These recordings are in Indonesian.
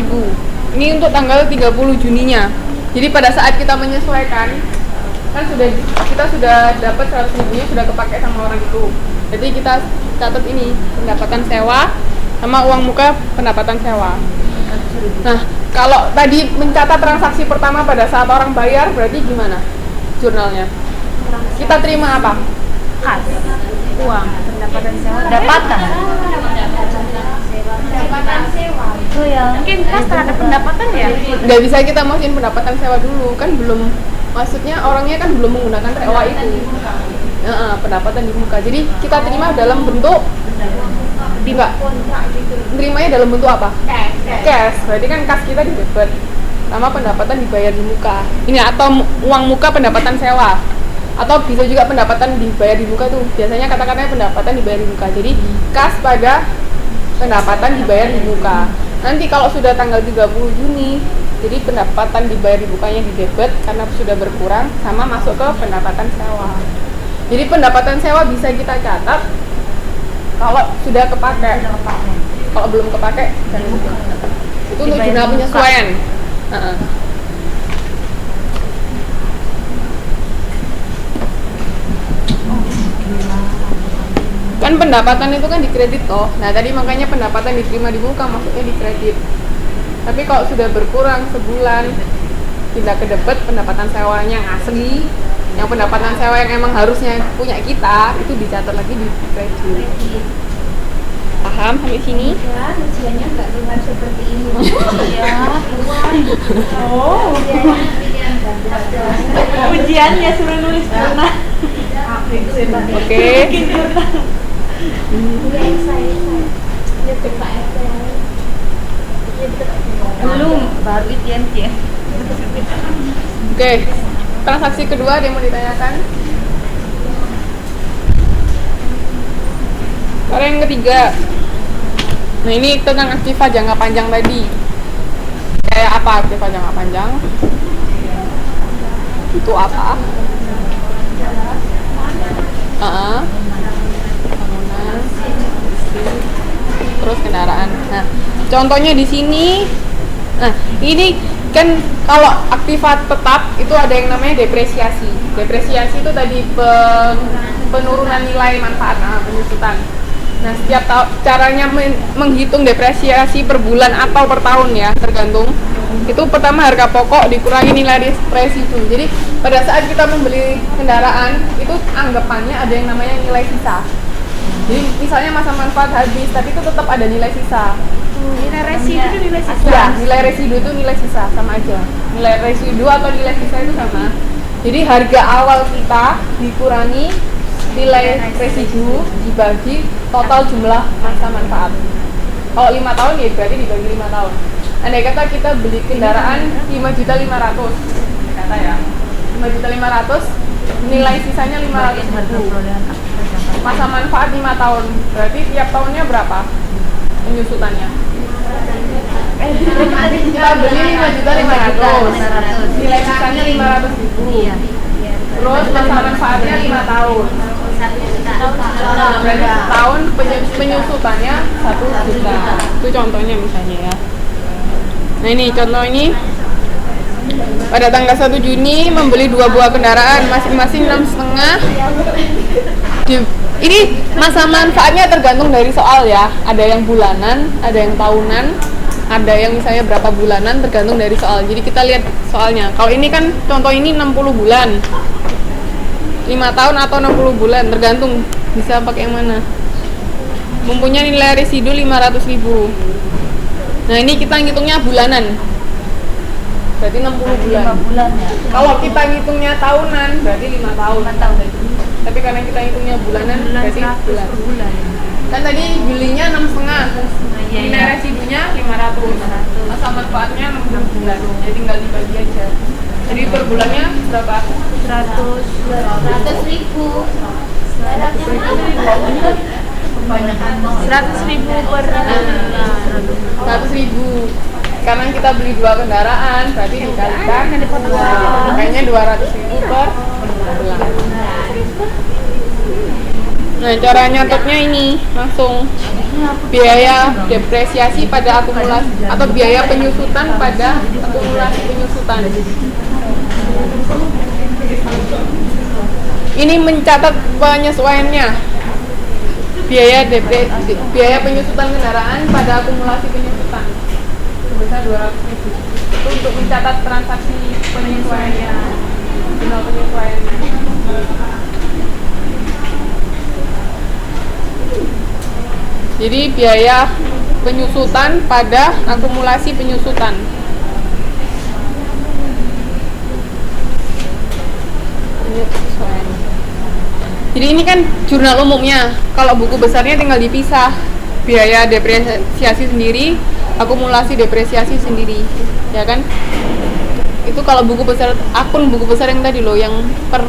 ribu. Ini untuk tanggal 30 Juninya. Jadi pada saat kita menyesuaikan kan kita sudah dapat 100 ribunya sudah kepakai sama orang itu. Jadi kita catat ini pendapatan sewa sama uang muka pendapatan sewa. Nah, kalau tadi mencatat transaksi pertama pada saat orang bayar berarti gimana jurnalnya? Kita terima apa? Kas, uang, pendapatan sewa, pendapatan sewa. Oh ya, mungkin kas terhadap pendapatan ya? Nggak bisa kita masukin pendapatan sewa dulu, kan belum, maksudnya orangnya kan belum menggunakan sewa itu. Pendapatan di muka. Jadi kita terima dalam bentuk enggak. Terimanya dalam bentuk apa? Cash. Berarti kan kas kita di debit sama pendapatan dibayar di muka. Ini atau uang muka pendapatan sewa. Atau bisa juga pendapatan dibayar di muka tuh. Biasanya kata-katanya pendapatan dibayar di muka. Jadi kas pada pendapatan dibayar di muka. Nanti kalau sudah tanggal 30 Juni, jadi pendapatan dibayar di mukanya di debit karena sudah berkurang sama masuk ke pendapatan sewa. Jadi pendapatan sewa bisa kita catat kalau sudah kepakai. Kalau belum kepakai jangan lupa. Itu untuk jurnal penyesuaian. Kan pendapatan itu kan dikredit toh. Nah tadi makanya pendapatan diterima di muka maksudnya dikredit. Tapi kalau sudah berkurang sebulan pindah ke debit, pendapatan sewanya yang asli, yang pendapatan sewa yang emang harusnya punya kita itu dicatat lagi di kredit. Paham sampai sini? Ya, ujiannya nggak keluar seperti ini. Iya. Oh. Ujiannya suruh nulis jurnal. Oke. Belum, baru ITMC ya. Oke. Transaksi kedua ada yang mau ditanyakan? Sekarang yang ketiga. Nah ini tentang aktiva jangka panjang tadi. Kayak apa aktiva jangka panjang? Itu apa? Bangunan, terus kendaraan. Nah, contohnya di sini. Nah, ini kan kalau aktiva tetap itu ada yang namanya depresiasi. Depresiasi itu tadi penurunan nilai manfaat, penyusutan. Nah, setiap caranya menghitung depresiasi per bulan atau per tahun ya, tergantung. Itu pertama harga pokok dikurangi nilai residu. Jadi pada saat kita membeli kendaraan itu anggapannya ada yang namanya nilai sisa. Jadi misalnya masa manfaat habis, tapi itu tetap ada nilai sisa. Nilai residu itu nilai sisa. Ya, nilai residu itu nilai sisa sama aja. Nilai residu atau nilai sisa itu sama. Jadi harga awal kita dikurangi nilai residu dibagi total jumlah masa manfaat. Kalau 5 tahun ya berarti dibagi 5 tahun. Andai kata kita beli kendaraan 5.500.000 kata ya. 5.500.000 nilai sisanya 500.000. Masa manfaat 5 tahun. Berarti tiap tahunnya berapa penyusutannya? Kita beli 5.500.000. Nilai sisanya 500.000. Terus masa manfaatnya 5 tahun. Berarti setahun penyusutannya 1 juta. Itu contohnya misalnya ya. Nah ini contoh ini pada tanggal 1 Juni membeli 2 buah kendaraan masing-masing 6,5. Ini masa manfaatnya tergantung dari soal ya. Ada yang bulanan, ada yang tahunan, ada yang misalnya berapa bulanan tergantung dari soal. Jadi kita lihat soalnya. Kalau ini kan contoh ini 60 bulan. 5 tahun atau 60 bulan tergantung bisa pakai yang mana. Mempunyai nilai residu 500.000. Nah ini kita ngitungnya bulanan. Berarti 60 bulan. 5 bulan ya. Kalau kita ngitungnya tahunan berarti 5 tahun. 5 tahun. Tapi karena kita ngitungnya bulanan berarti 100 bulan. per bulan. Kan tadi belinya 6,5. Iya, Nilai iya. residunya 500. Masa manfaatnya 60 bulan. Jadi tinggal dibagi aja. Jadi per bulannya berapa? 100.000. 100.000 per bulan. 100.000. Karena kita beli 2 kendaraan berarti dikalikan makanya 200.000 per bulan. Nah cara nyatetnya ini langsung biaya depresiasi pada akumulasi atau biaya penyusutan pada akumulasi penyusutan. Ini mencatat penyesuaiannya. Biaya penyusutan kendaraan pada akumulasi penyusutan sebesar 200.000. Itu untuk mencatat transaksi penyesuaiannya. Jurnal penyesuaiannya. Jadi biaya penyusutan pada akumulasi penyusutan. Jadi ini kan jurnal umumnya. Kalau buku besarnya tinggal dipisah. Biaya depresiasi sendiri, akumulasi depresiasi sendiri, ya kan? Itu kalau buku besar, akun buku besar yang tadi loh, yang per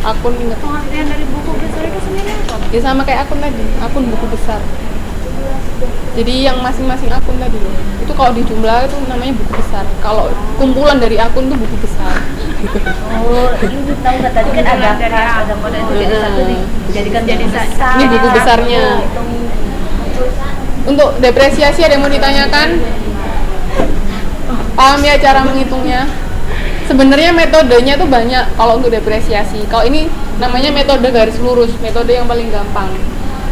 akun ingat. Pengertian dari buku besar itu sendiri apa? Ya sama kayak akun tadi, akun buku besar. Jadi yang masing-masing akun tadi loh, itu kalau dijumlah itu namanya buku besar. Kalau kumpulan dari akun itu buku besar. Oh, ini tahu nggak tadi kan ada kode itu jadi satu dijadikan jadi besar. Ini buku besarnya. Untuk depresiasi ada yang mau ditanyakan? Paham ya cara menghitungnya? Sebenarnya metodenya tuh banyak kalau untuk depresiasi. Kalau ini namanya metode garis lurus, metode yang paling gampang.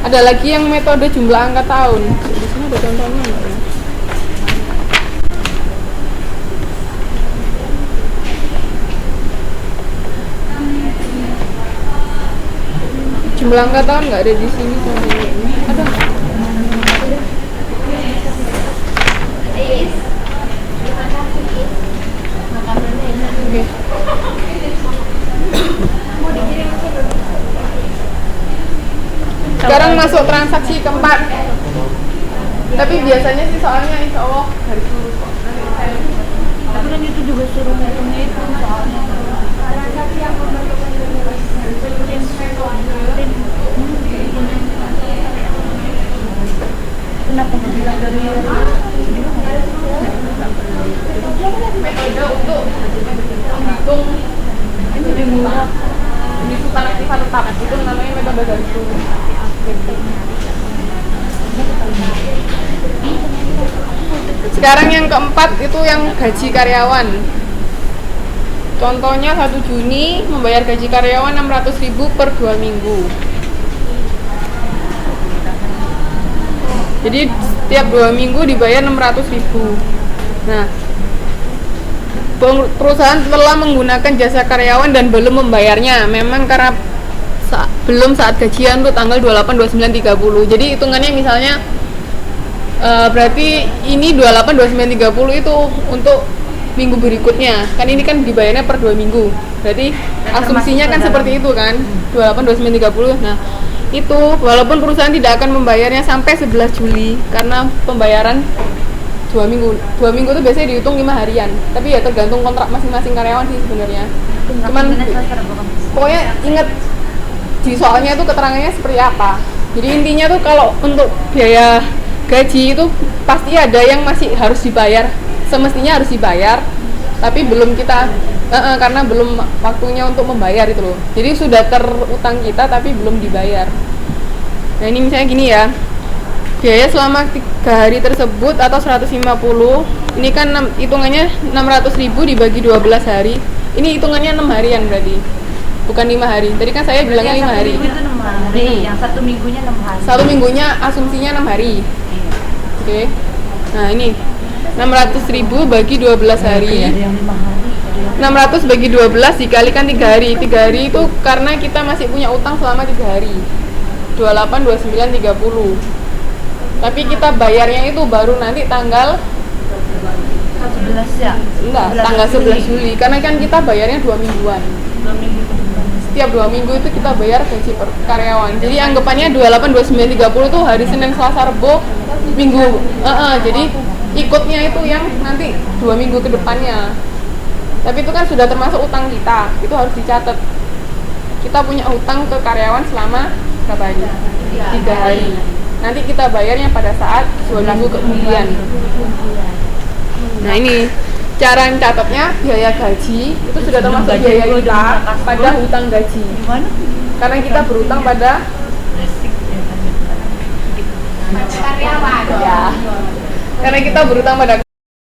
Ada lagi yang metode jumlah angka tahun. Di sini ada contohnya nggak ya? Jumlah angka tahun nggak ada di sini contohnya. Ada. Oke. Sekarang masuk transaksi keempat. Tapi biasanya sih soalnya insya Allah garis lurus kok. Tapi kan itu juga suruh ngitungnya itu soalnya. Transaksi yang Kenapa nggak bilang dari Metode untuk menghitung penyusutan aktiva tetap itu namanya metode garis lurus. Sekarang yang keempat itu yang gaji karyawan. Contohnya 1 Juni membayar gaji karyawan 600.000 per 2 minggu. Jadi setiap 2 minggu dibayar 600.000. Nah, perusahaan telah menggunakan jasa karyawan dan belum membayarnya. Memang karena belum saat gajian tuh tanggal 28, 29, 30. Jadi hitungannya misalnya berarti ini 28, 29, 30 itu untuk minggu berikutnya. Kan ini kan dibayarnya per 2 minggu. Berarti asumsinya kan seperti itu kan. 28, 29, 30. Nah, itu walaupun perusahaan tidak akan membayarnya sampai 11 Juli karena pembayaran 2 minggu. 2 minggu itu biasanya dihitung 5 harian. Tapi ya tergantung kontrak masing-masing karyawan sih sebenarnya. Cuman pokoknya ingat di soalnya itu keterangannya seperti apa. Jadi intinya tuh kalau untuk biaya gaji itu pasti ada yang masih harus dibayar, semestinya harus dibayar, tapi belum kita karena belum waktunya untuk membayar itu loh. Jadi sudah terutang kita tapi belum dibayar. Nah ini misalnya gini ya, biaya selama 3 hari tersebut atau 150, ini kan hitungannya 600.000 dibagi 12 hari. Ini hitungannya 6 harian berarti, bukan 5 hari. Tadi kan saya bilangnya 5 hari. Itu 6 hari. Yang 1 minggunya 6 hari. 1 minggunya asumsinya 6 hari. Oke. Nah ini 600.000 bagi 12 hari. Ada yang 5 hari. 600 bagi 12 dikalikan 3 hari. 3 hari itu karena kita masih punya utang selama 3 hari. 28, 29, 30. Tapi kita bayarnya itu baru nanti tanggal 11 ya? enggak, tanggal 11 Juli. Karena kan kita bayarnya 2 mingguan. 2 minggu ke depan. Setiap 2 minggu itu kita bayar gaji per karyawan. Jadi anggapannya 28, 29, 30 itu hari Senin, Selasa, Rabu, Minggu. Jadi ikutnya itu yang nanti 2 minggu ke depannya. Tapi itu kan sudah termasuk utang kita. Itu harus dicatat. Kita punya utang ke karyawan selama berapa hari? 3 hari. Nanti kita bayarnya pada saat 2 minggu kemudian. Nah ini cara catatnya biaya gaji itu sudah termasuk biaya kita pada hutang gaji. Gimana? Karena kita berutang pada karyawan. Ya. Karena kita berutang pada